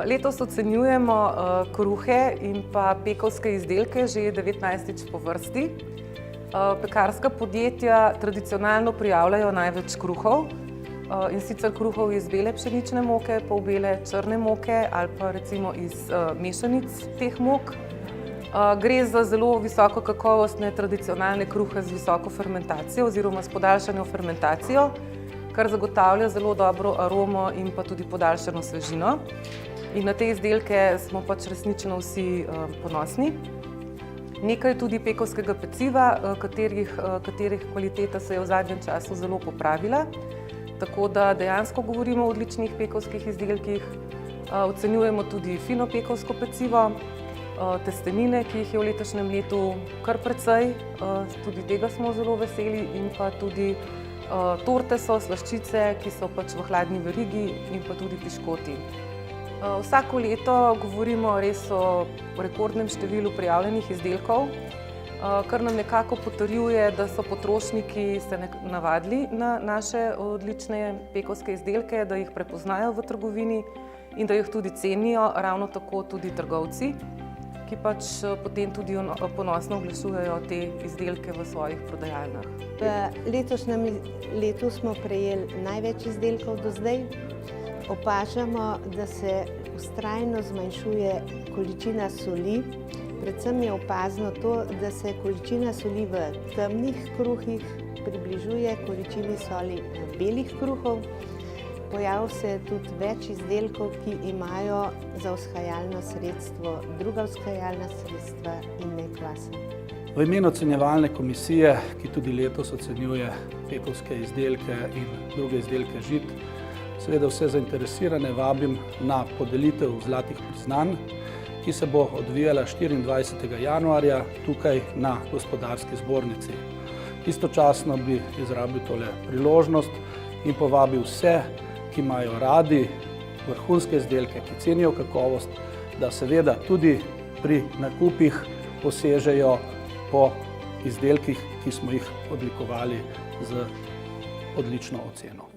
Letos ocenjujemo kruhe in pa pekovske izdelke že 19. po vrsti. Pekarska podjetja tradicionalno prijavljajo največ kruhov, in sicer kruhov iz bele pšenične moke, polbele črne moke ali pa recimo iz mešanic teh mok. Gre za zelo visoko kakovostne tradicionalne kruhe z visoko fermentacijo oziroma s podaljšano fermentacijo, kar zagotavlja zelo dobro aromo in pa tudi podaljšano svežino. In na te izdelke smo pač resnično vsi ponosni. Nekaj je tudi pekovskega peciva, katerih kvaliteta se je v zadnjem času zelo popravila. Tako da dejansko govorimo o odličnih pekovskih izdelkih. Ocenjujemo tudi fino pekovsko pecivo, testenine, ki jih je v letošnjem letu kar precej, tudi tega smo zelo veseli, in pa tudi torte so, slaščice, ki so pač v hladni verigi, in pa tudi piškoti. Vsako leto govorimo res o rekordnem številu prijavljenih izdelkov, kar nam nekako potrjuje, da so potrošniki se navadili na naše odlične pekovske izdelke, da jih prepoznajo v trgovini in da jih tudi cenijo, ravno tako tudi trgovci, ki pač potem tudi ponosno oglašujejo te izdelke v svojih prodajalnah. V letošnjem letu smo prejeli največ izdelkov do zdaj. Opažamo, da se vztrajno zmanjšuje količina soli. Predvsem je opazno to, da se količina soli v temnih kruhih približuje količini soli belih kruhov. Pojavil se je tudi več izdelkov, ki imajo za vzhajalno sredstvo druga vzhajalna sredstva in ne kvasa. V imenu ocenjevalne komisije, ki tudi letos ocenjuje pekovske izdelke in druge izdelke žit, seveda vse zainteresirane vabim na podelitev zlatih priznanj, ki se bo odvijala 24. januarja tukaj na Gospodarski zbornici. Istočasno bi izrabil tole priložnost in povabil vse, ki imajo radi vrhunske izdelke, ki cenijo kakovost, da seveda tudi pri nakupih posežejo po izdelkih, ki smo jih odlikovali z odlično oceno.